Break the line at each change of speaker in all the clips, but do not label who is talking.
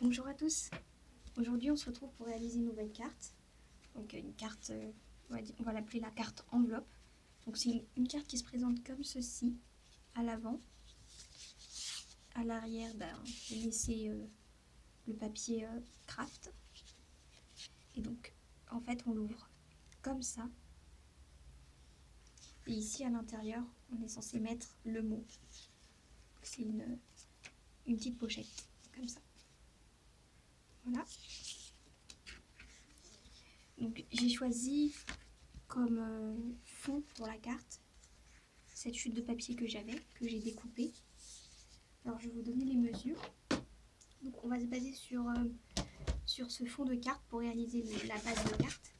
Bonjour à tous, aujourd'hui on se retrouve pour réaliser une nouvelle carte. Donc une carte, on va l'appeler la carte enveloppe. Donc c'est une carte qui se présente comme ceci, à l'avant. À l'arrière, j'ai laissé le papier craft. Et donc en fait on l'ouvre comme ça. Et ici à l'intérieur, on est censé mettre le mot. C'est une petite pochette, comme ça. Voilà. Donc j'ai choisi comme fond pour la carte cette chute de papier que j'avais, que j'ai découpée. Alors je vais vous donner les mesures. Donc on va se baser sur ce fond de carte pour réaliser la base de carte.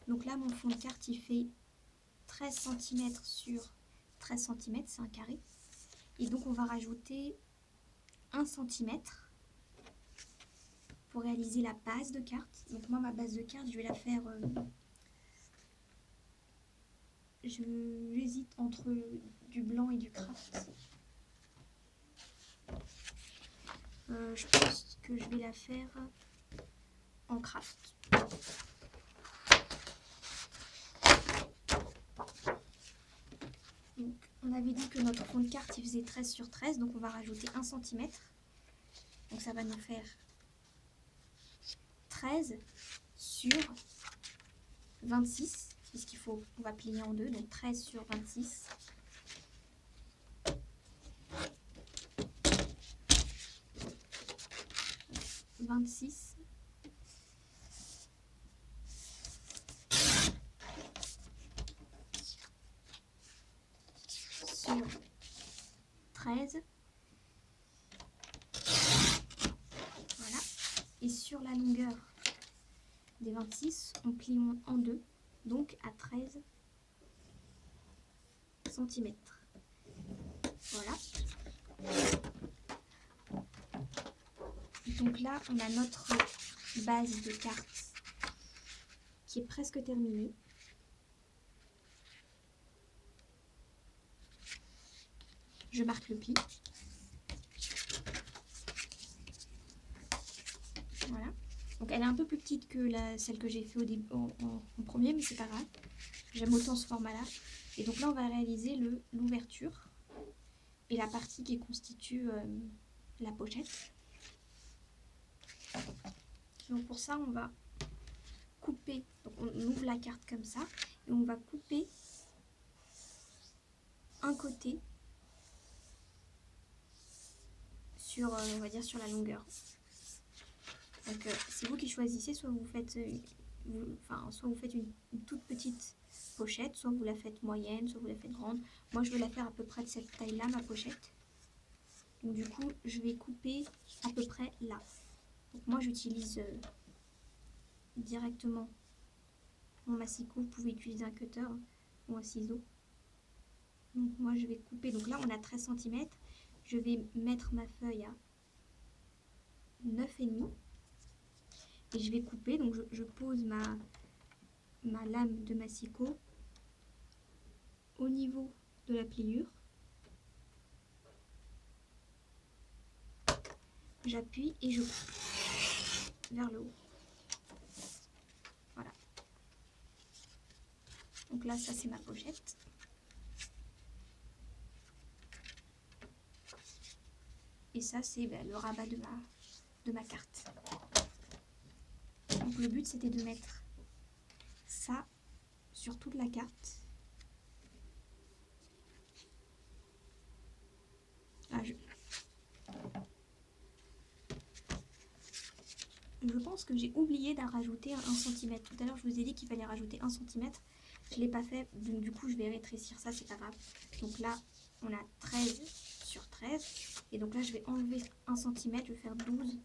Donc là mon fond de carte il fait 13 cm sur 13 cm, c'est un carré. Et donc on va rajouter 1 cm pour réaliser la base de carte. Donc moi ma base de carte je vais la faire... j'hésite entre du blanc et du craft. Je pense que je vais la faire en craft. Donc, on avait dit que notre fond de carte il faisait 13 sur 13, donc on va rajouter 1 cm. Donc ça va nous faire 13 sur 26, puisqu'il faut, on va plier en deux, donc 13 sur 26. « 26 sur 13. Voilà. Et sur la longueur des 26, on plie en deux, donc à 13 cm. Voilà. Donc là, on a notre base de carte qui est presque terminée. Je marque le pli. Voilà. Donc elle est un peu plus petite que celle que j'ai fait en premier, mais c'est pas grave. J'aime autant ce format-là. Et donc là, on va réaliser l'ouverture et la partie qui constitue la pochette. Donc pour ça, on va couper. Donc on ouvre la carte comme ça et on va couper un côté sur, on va dire, sur la longueur. Donc c'est vous qui choisissez, soit vous faites, soit vous faites une toute petite pochette, soit vous la faites moyenne, soit vous la faites grande. Moi je veux la faire à peu près de cette taille-là, ma pochette. Donc du coup je vais couper à peu près là. Donc moi j'utilise directement mon massicot, vous pouvez utiliser un cutter ou un ciseau. Donc moi je vais couper, donc là on a 13 cm, je vais mettre ma feuille à 9,5. Et je vais couper, donc je pose ma lame de massicot au niveau de la pliure. J'appuie et je coupe vers le haut. Voilà. Donc là, ça c'est ma pochette. Et ça c'est le rabat de ma carte. Donc le but c'était de mettre ça sur toute la carte. Ah, je pense que j'ai oublié d'en rajouter 1 cm. Tout à l'heure, je vous ai dit qu'il fallait rajouter 1 cm. Je ne l'ai pas fait, donc du coup, je vais rétrécir ça, c'est pas grave. Donc là, on a 13 sur 13. Et donc là, je vais enlever 1 cm, je vais faire 12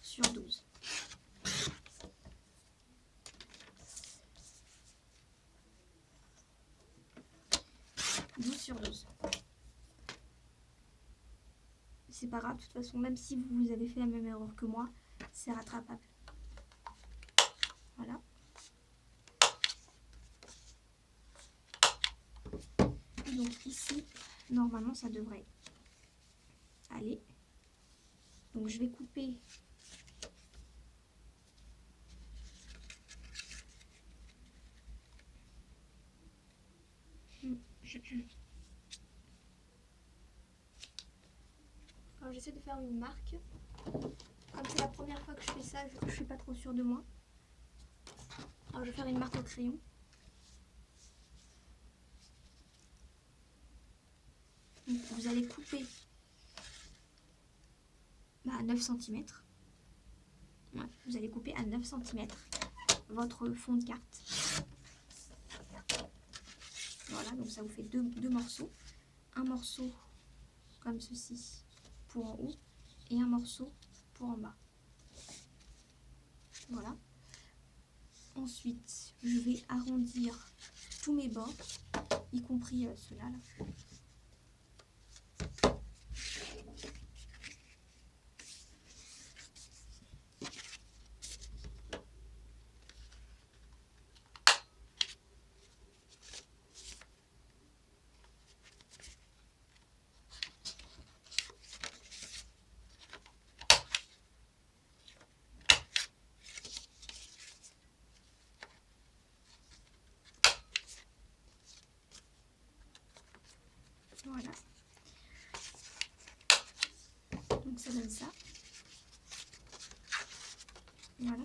sur 12. Sur 12. C'est pas grave, de toute façon, même si vous avez fait la même erreur que moi, c'est rattrapable. Voilà. Donc ici, normalement ça devrait aller. Donc je vais couper alors j'essaie de faire une marque. Comme c'est la première fois que je fais ça, je suis pas trop sûre de moi. Alors je vais faire une marque au crayon. Donc, vous allez couper à 9 cm. Ouais, vous allez couper à 9 cm votre fond de carte. Voilà, donc ça vous fait deux morceaux. Un morceau comme ceci pour en haut et un morceau pour en bas. Voilà. Ensuite, je vais arrondir tous mes bords, y compris ceux-là. Là. Voilà. Donc ça donne ça. Voilà.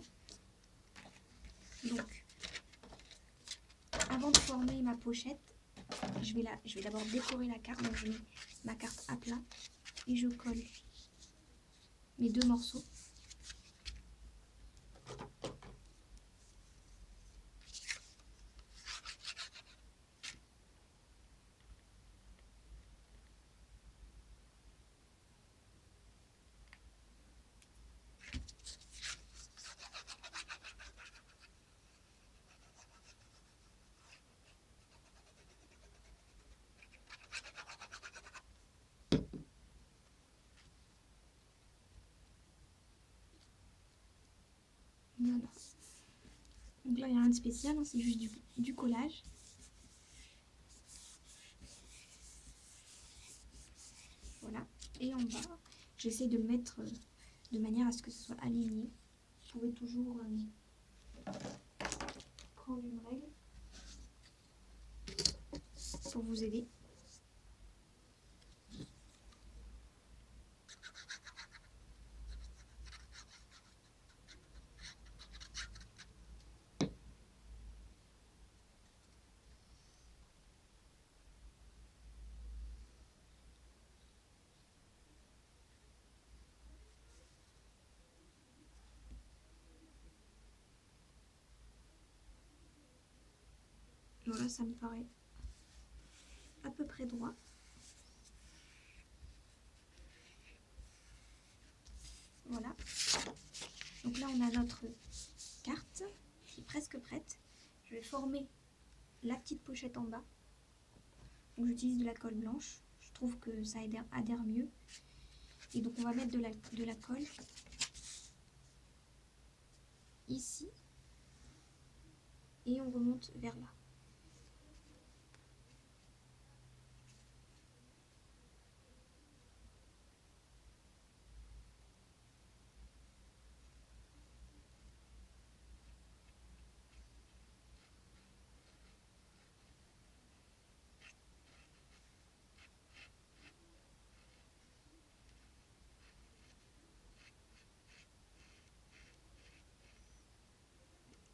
Donc, avant de former ma pochette, je vais d'abord décorer la carte. Donc je mets ma carte à plat et je colle mes deux morceaux. Voilà. Donc là, il n'y a rien de spécial, hein, c'est juste du collage. Voilà. Et en bas, j'essaie de le mettre de manière à ce que ce soit aligné. Vous pouvez toujours prendre une règle pour vous aider. Voilà, ça me paraît à peu près droit. Voilà. Donc là, on a notre carte qui est presque prête. Je vais former la petite pochette en bas. Donc j'utilise de la colle blanche. Je trouve que ça adhère mieux. Et donc on va mettre de la colle ici. Et on remonte vers là.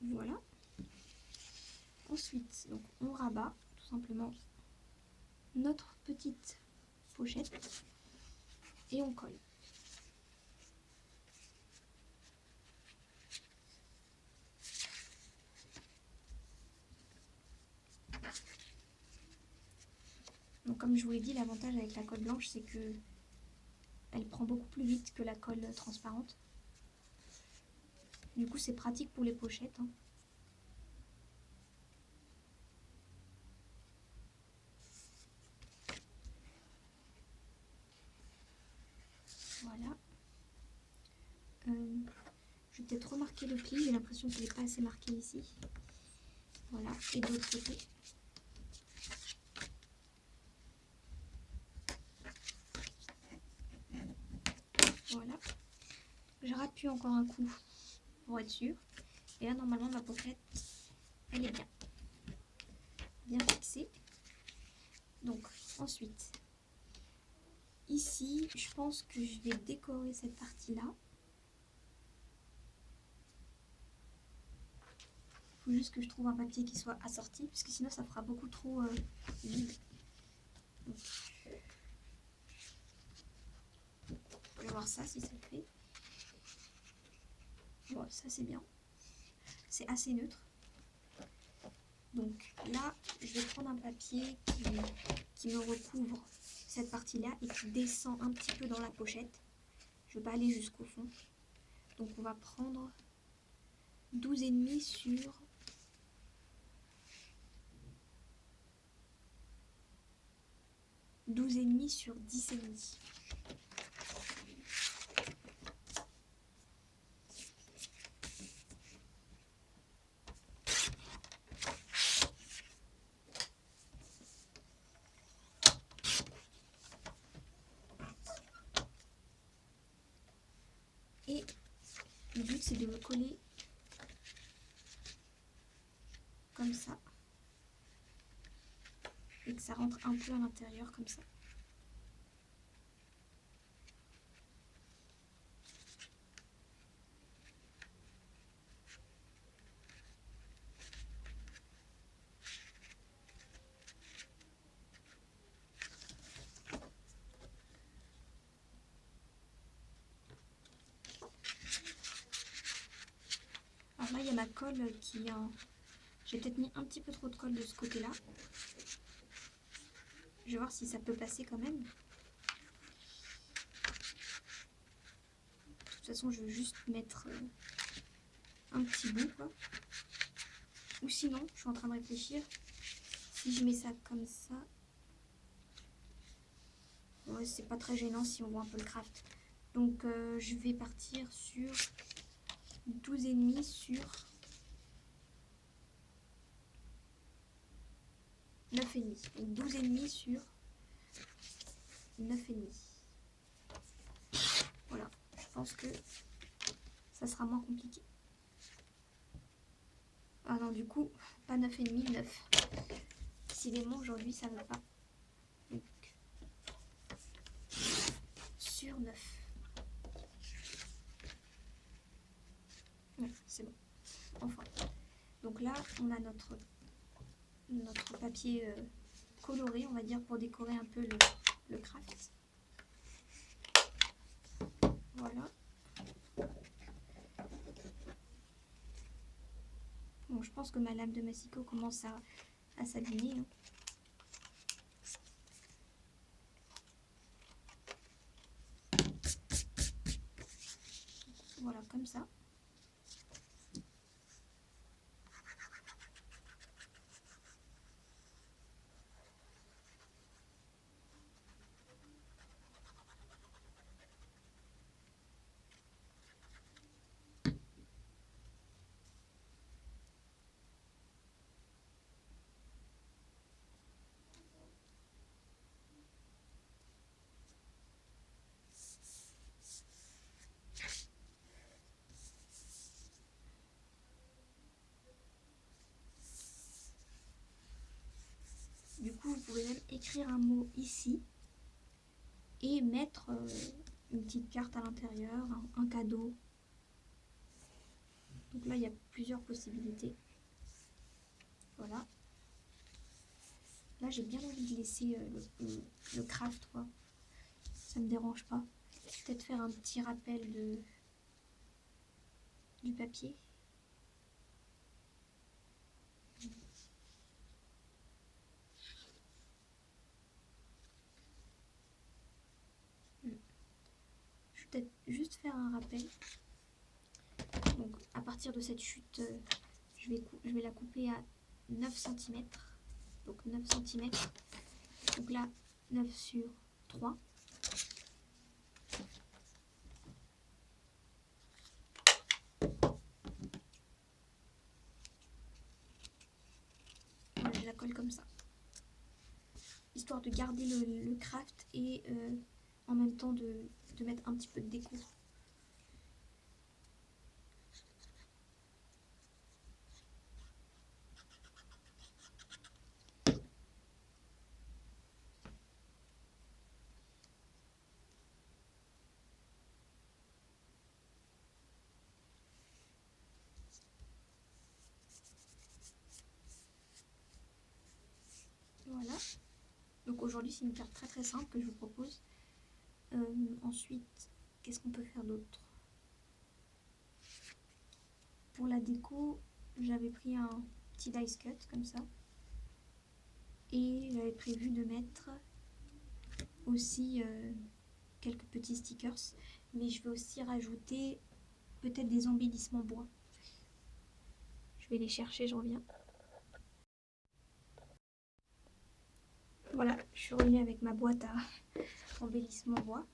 Voilà. Ensuite, donc on rabat tout simplement notre petite pochette et on colle. Donc comme je vous l'ai dit, l'avantage avec la colle blanche, c'est que elle prend beaucoup plus vite que la colle transparente. Du coup, c'est pratique pour les pochettes. Hein. Voilà. Je vais peut-être remarquer le pli. J'ai l'impression qu'il n'est pas assez marqué ici. Voilà. Et de l'autre côté. Voilà. Je rappuie encore un coup pour être sûr. Et là, normalement, ma pochette, elle est bien fixée. Donc, ensuite, ici, je pense que je vais décorer cette partie-là. Il faut juste que je trouve un papier qui soit assorti, parce que sinon, ça fera beaucoup trop vide. Donc, je vais voir ça, si ça le fait. Bon, ça, c'est bien. C'est assez neutre. Donc là, je vais prendre un papier qui me recouvre cette partie-là et qui descend un petit peu dans la pochette. Je ne vais pas aller jusqu'au fond. Donc on va prendre 12,5 sur 12,5 sur 10,5. Et le but, c'est de le coller comme ça. Et que ça rentre un peu à l'intérieur comme ça. Alors là, il y a ma colle qui a... J'ai peut-être mis un petit peu trop de colle de ce côté-là. Je vais voir si ça peut passer quand même. De toute façon, je veux juste mettre un petit bout, quoi. Ou sinon, je suis en train de réfléchir. Si je mets ça comme ça... Ouais, c'est pas très gênant si on voit un peu le craft. Donc, je vais partir sur 12,5 sur 9,5. Donc 12,5 sur 9,5. Voilà, je pense que ça sera moins compliqué. Ah non, du coup, pas 9,5, 9. Décidément, aujourd'hui, ça ne va pas. Donc, sur 9. Ouais, c'est bon. Enfin. Donc là, on a notre papier coloré, on va dire, pour décorer un peu le craft. Voilà. Bon, je pense que ma lame de massicot commence à s'abîmer. Hein. Voilà, comme ça. Du coup, vous pouvez même écrire un mot ici et mettre une petite carte à l'intérieur, un cadeau. Donc là, il y a plusieurs possibilités. Voilà. Là, j'ai bien envie de laisser le craft, quoi. Ça me dérange pas. Peut-être faire un petit rappel du papier. Je vais peut-être juste faire un rappel. Donc, à partir de cette chute, je vais la couper à 9 cm. Donc, 9 cm. Donc là, 9 sur 3. Voilà, je la colle comme ça. Histoire de garder le craft et en même temps de de mettre un petit peu de déco. Voilà. Donc aujourd'hui, c'est une carte très très simple que je vous propose. Ensuite, qu'est-ce qu'on peut faire d'autre? Pour la déco, j'avais pris un petit dice cut comme ça. Et j'avais prévu de mettre aussi quelques petits stickers. Mais je vais aussi rajouter peut-être des embellissements bois. Je vais les chercher, je reviens. Voilà, je suis revenue avec ma boîte à embellissement bois.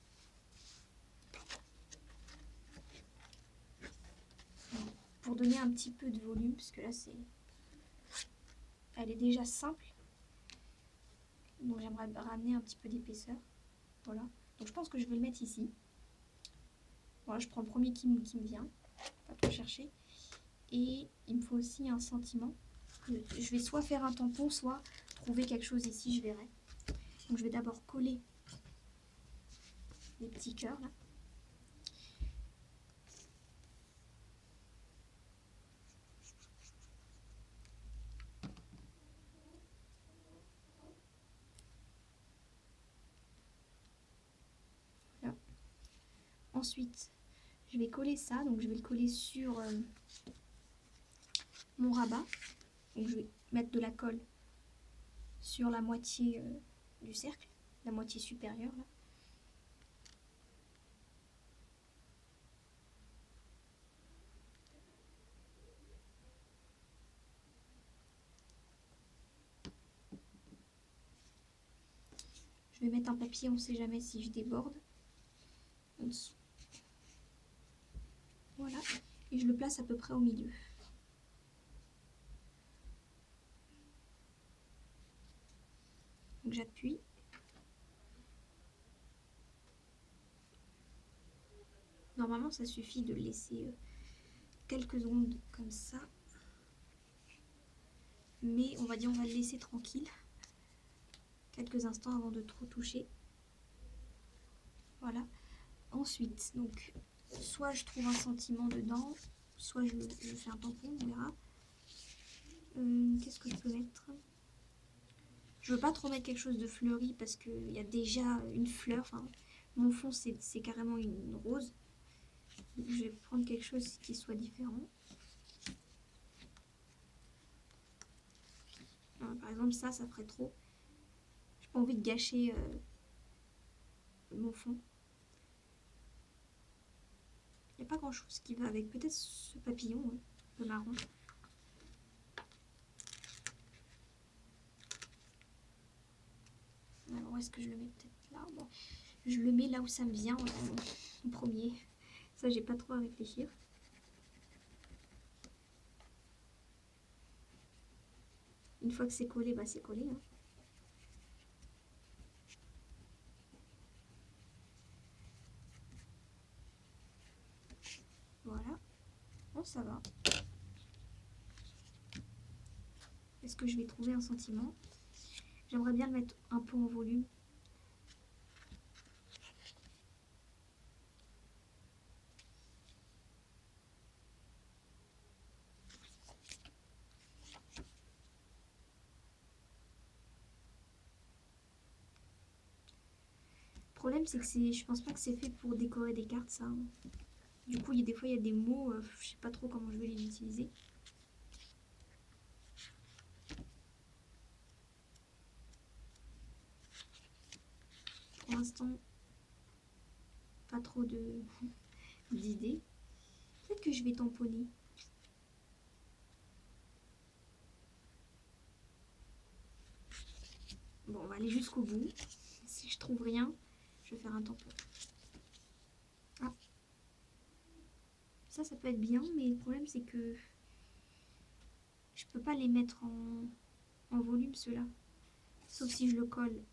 Pour donner un petit peu de volume, parce que là elle est déjà simple. Donc j'aimerais ramener un petit peu d'épaisseur. Voilà. Donc je pense que je vais le mettre ici. Voilà, je prends le premier qui me vient. Pas trop chercher. Et il me faut aussi un sentiment. Je vais soit faire un tampon, soit trouver quelque chose ici, je verrai. Donc je vais d'abord coller les petits cœurs là. Voilà. Ensuite, je vais coller ça. Donc je vais le coller sur mon rabat. Donc je vais mettre de la colle sur la moitié du cercle, la moitié supérieure là. Je vais mettre un papier, on ne sait jamais si je déborde. En dessous. Voilà. Et je le place à peu près au milieu. Donc j'appuie. Normalement, ça suffit de laisser quelques secondes comme ça. Mais on va dire on va le laisser tranquille. Quelques instants avant de trop toucher. Voilà. Ensuite, donc, soit je trouve un sentiment dedans, soit je fais un tampon, on verra. Qu'est-ce que je peux mettre? Je veux pas trop mettre quelque chose de fleuri parce qu'il y a déjà une fleur. Enfin, mon fond, c'est carrément une rose. Donc, je vais prendre quelque chose qui soit différent. Alors, par exemple, ça ferait trop. J'ai pas envie de gâcher mon fond. Il n'y a pas grand chose qui va avec. Peut-être ce papillon, ouais, le marron. Alors, où est-ce que je le mets? Peut-être là. Bon, je le mets là où ça me vient en premier. Ça, j'ai pas trop à réfléchir. Une fois que c'est collé, bah c'est collé. Hein. Voilà. Bon, ça va. Est-ce que je vais trouver un sentiment? J'aimerais bien le mettre un peu en volume. Le problème, c'est que je pense pas que c'est fait pour décorer des cartes, ça. Du coup, des fois, il y a des mots, je sais pas trop comment je vais les utiliser. Pour l'instant, pas trop d'idées. Peut-être que je vais tamponner. Bon, on va aller jusqu'au bout. Si je trouve rien, je vais faire un tampon. Ah. Ça peut être bien, mais le problème, c'est que je peux pas les mettre en volume, ceux-là. Sauf si je le colle.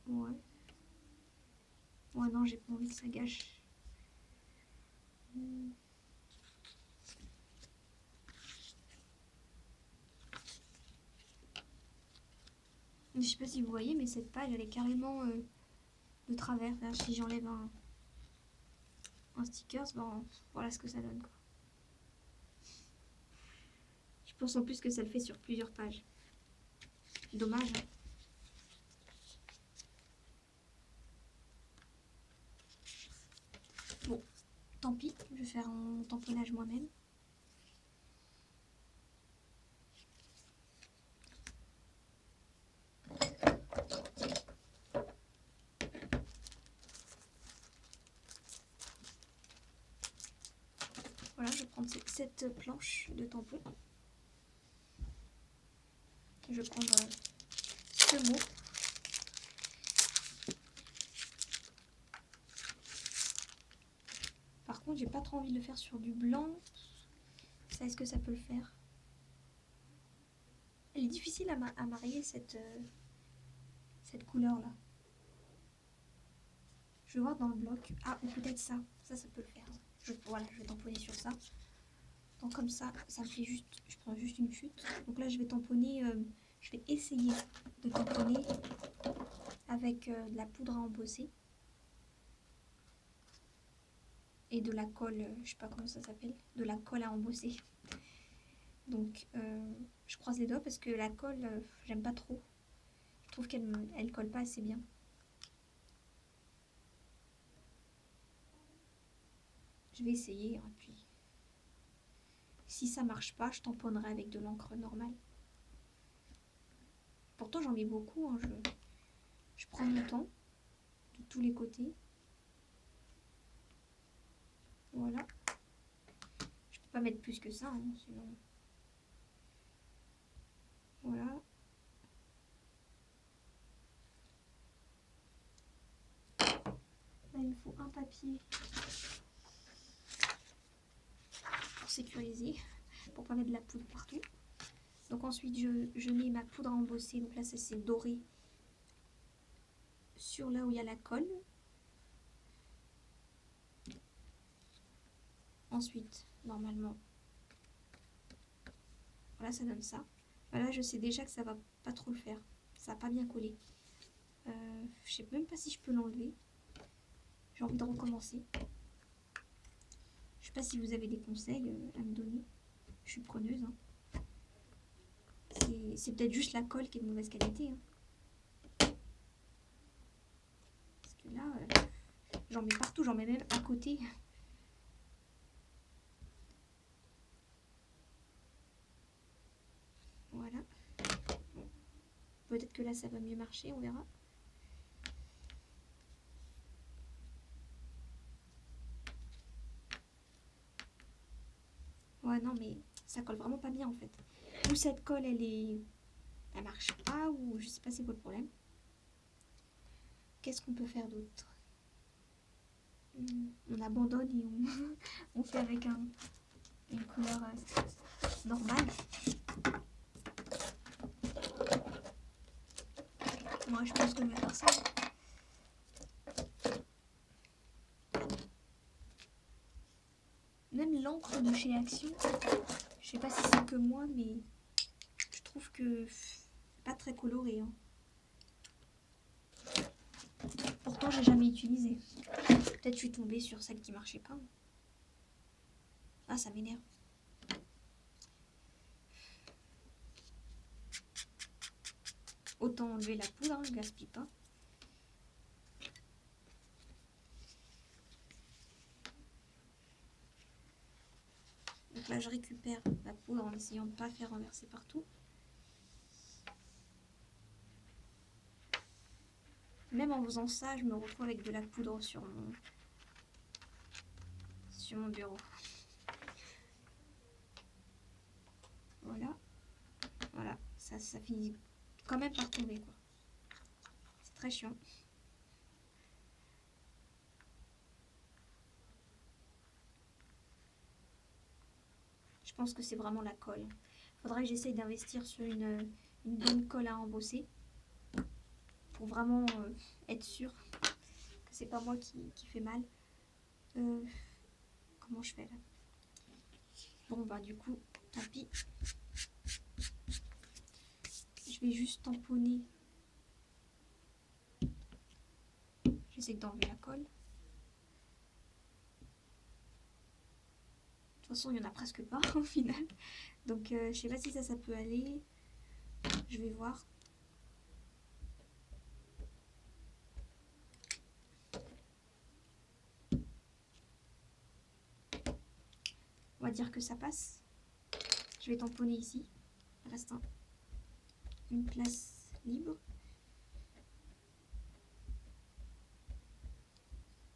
Ouais. Ouais, non, j'ai pas envie que ça gâche. Je sais pas si vous voyez, mais cette page, elle est carrément de travers. Là, si j'enlève un sticker, ben, voilà ce que ça donne, quoi. Je pense en plus que ça le fait sur plusieurs pages. Dommage, hein. Bon, tant pis, je vais faire un tamponnage moi-même. Voilà, je vais prendre cette planche de tampon. Je vais prendre ce mot. Par contre, j'ai pas trop envie de le faire sur du blanc. Ça, est-ce que ça peut le faire? Elle est difficile à marier cette couleur-là. Je vais voir dans le bloc. Ah, ou peut-être ça. Ça peut le faire. Voilà, je vais tamponner sur ça. Donc comme ça me fait juste... Je prends juste une chute. Donc là, je vais tamponner... je vais essayer de tamponner avec de la poudre à embosser. Et de la colle, je sais pas comment ça s'appelle. De la colle à embosser. Donc, je croise les doigts parce que la colle, j'aime pas trop. Je trouve qu'elle colle pas assez bien. Je vais essayer, hein, puis si ça marche pas, je tamponnerai avec de l'encre normale. Pourtant, j'en mets beaucoup, hein, je prends mon temps de tous les côtés. Voilà. Je peux pas mettre plus que ça, hein, sinon... Voilà. Là, il me faut un papier pour sécuriser, pour pas mettre de la poudre partout. Donc ensuite, je mets ma poudre à embosser. Donc là, ça c'est doré sur là où il y a la colle. Ensuite, normalement, voilà, ça donne ça. Voilà, je sais déjà que ça va pas trop le faire. Ça va pas bien coller. Je sais même pas si je peux l'enlever. J'ai envie de recommencer. Je sais pas si vous avez des conseils à me donner. Je suis preneuse, hein. C'est peut-être juste la colle qui est de mauvaise qualité, hein. Parce que là, j'en mets partout, j'en mets même à côté. Voilà. Bon. Peut-être que là, ça va mieux marcher, on verra. Ouais, non, mais ça colle vraiment pas bien, en fait. Ou cette colle, elle marche pas, ou je sais pas c'est quoi le problème. Qu'est-ce qu'on peut faire d'autre? On abandonne et on fait avec une couleur normale. Moi, je pense que je vais faire ça. Même l'encre de chez Action, je sais pas si c'est que moi, mais je trouve que c'est pas très coloré, hein. Pourtant, j'ai jamais utilisé. Peut-être je suis tombée sur celle qui marchait pas. Ah, ça m'énerve. Autant enlever la poudre, hein, je gaspille pas. Donc là, je récupère la poudre en essayant de ne pas faire renverser partout. Même en faisant ça, je me retrouve avec de la poudre sur mon bureau. Voilà. Voilà. Ça finit quand même par tomber, quoi. C'est très chiant. Je pense que c'est vraiment la colle. Faudrait que j'essaye d'investir sur une bonne colle à embosser. Pour vraiment être sûre que c'est pas moi qui fait mal. Comment je fais là? Bon bah du coup, tant pis. Je vais juste tamponner. J'essaie d'enlever la colle. De toute façon, il n'y en a presque pas au final. Donc je sais pas si ça peut aller. Je vais voir. On va dire que ça passe. Je vais tamponner ici. Il reste une place libre.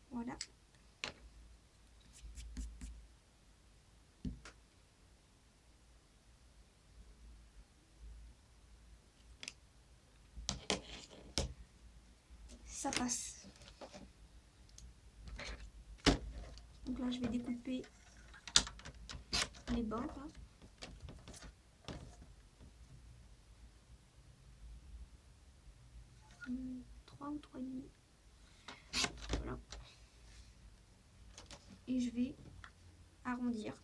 Voilà. Ça passe. Donc là, je vais découper les bords. Là. Trois ou 3,5. Voilà. Et je vais arrondir.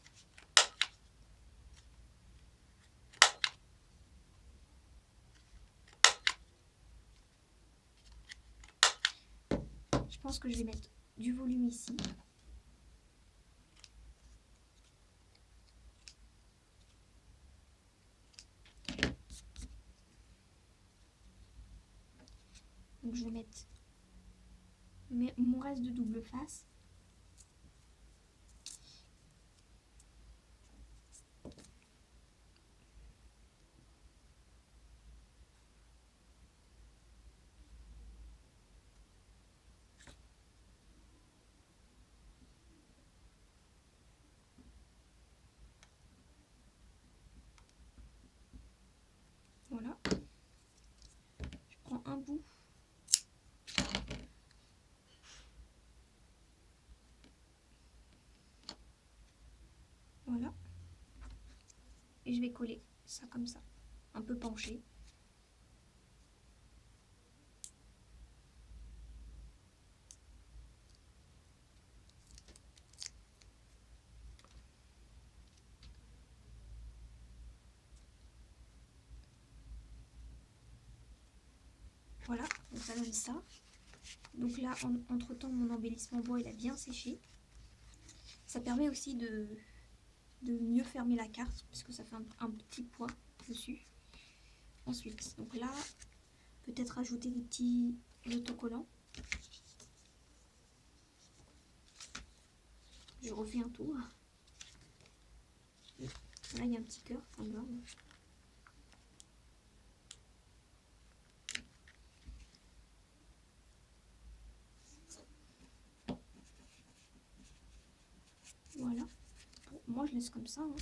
Je pense que je vais mettre du volume ici. Donc je vais mettre mon reste de double face. Voilà. Je prends un bout. Voilà. Et je vais coller ça comme ça. Un peu penché. Voilà, donc ça donne ça. Donc là, entre temps, mon embellissement bois, il a bien séché. Ça permet aussi de mieux fermer la carte, parce que ça fait un petit poids dessus. Ensuite, donc là, peut-être ajouter des petits autocollants. Je refais un tour. Là, il y a un petit cœur, enfin, là. Voilà. Bon, moi, je laisse comme ça. Hein.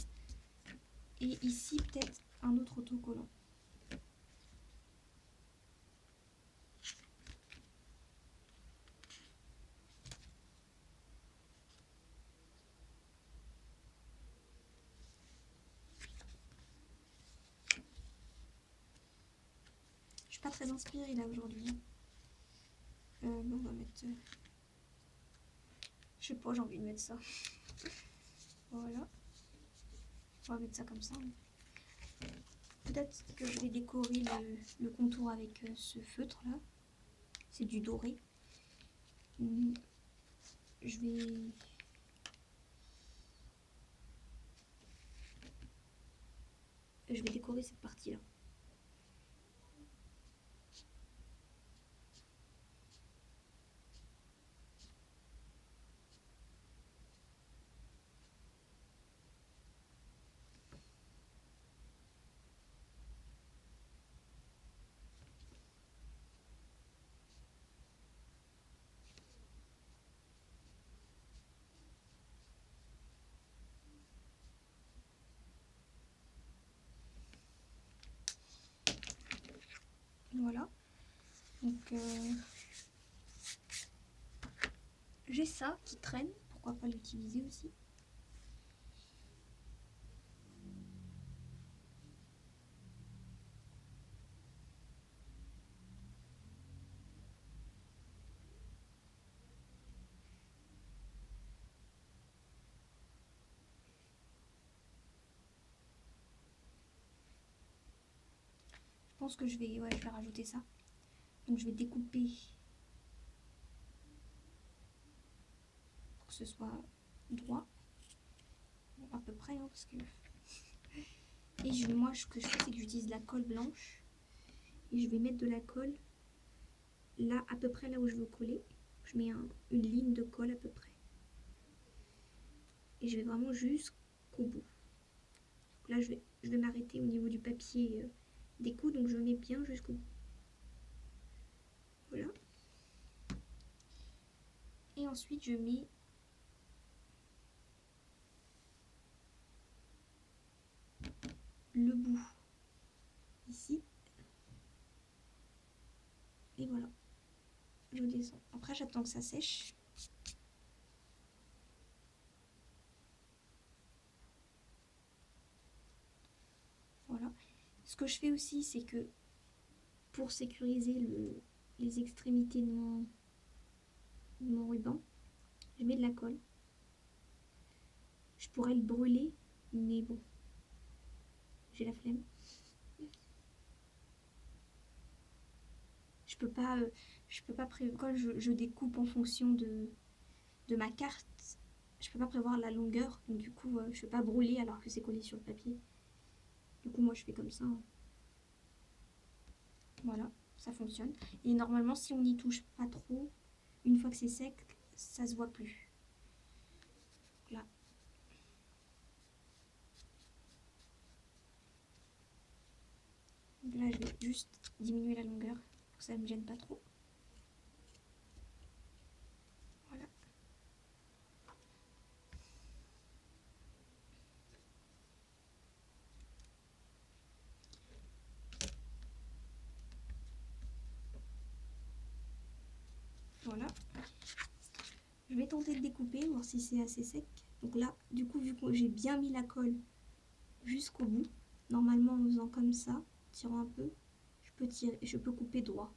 Et ici, peut-être un autre autocollant. Je suis pas très inspirée là aujourd'hui. On va mettre... je sais pas, j'ai envie de mettre ça. Voilà. On va mettre ça comme ça. Peut-être que je vais décorer le contour avec ce feutre là. C'est du doré. Je vais décorer cette partie là. Voilà. Donc j'ai ça qui traîne. Pourquoi pas l'utiliser aussi. pense que je vais rajouter ça. Donc je vais découper pour que ce soit droit. Bon, à peu près, hein, parce que... Et moi, ce que je fais, c'est que j'utilise la colle blanche. Et je vais mettre de la colle là, à peu près là où je veux coller. Je mets une ligne de colle à peu près. Et je vais vraiment jusqu'au bout. Donc là, je vais m'arrêter au niveau du papier des coups, donc je mets bien jusqu'au bout. Voilà. Et ensuite, je mets le bout ici. Et voilà. Je descends. Après, j'attends que ça sèche. Voilà. Ce que je fais aussi, c'est que pour sécuriser les extrémités de mon ruban, je mets de la colle. Je pourrais le brûler, mais bon, j'ai la flemme. Je peux pas quand je découpe en fonction de ma carte, je peux pas prévoir la longueur, donc du coup, je peux pas brûler alors que c'est collé sur le papier. Du coup, moi, je fais comme ça. Voilà, ça fonctionne. Et normalement, si on n'y touche pas trop, une fois que c'est sec, ça se voit plus. Là. Donc là, je vais juste diminuer la longueur pour que ça ne me gêne pas trop. Voilà. Voilà. Je vais tenter de découper, voir si c'est assez sec. Donc là, du coup, vu que j'ai bien mis la colle jusqu'au bout, normalement en faisant comme ça, tirant un peu, je peux couper droit.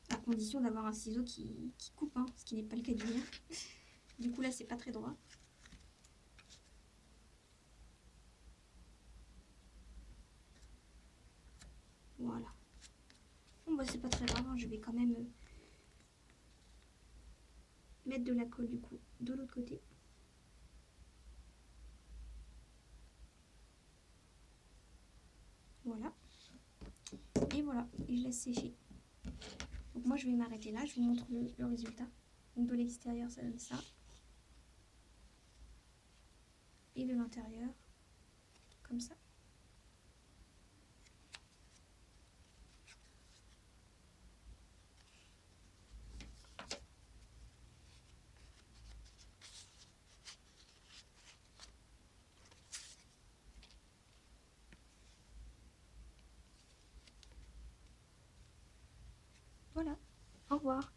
À condition d'avoir un ciseau qui coupe, hein, ce qui n'est pas le cas du mien. Du coup là, c'est pas très droit. Voilà. Bon bah c'est pas très grave, hein, je vais quand même mettre de la colle du coup de l'autre côté. Voilà. Et voilà, et je laisse sécher. Donc moi je vais m'arrêter là, je vous montre le résultat. Donc de l'extérieur ça donne ça. Et de l'intérieur, comme ça. Voilà, au revoir.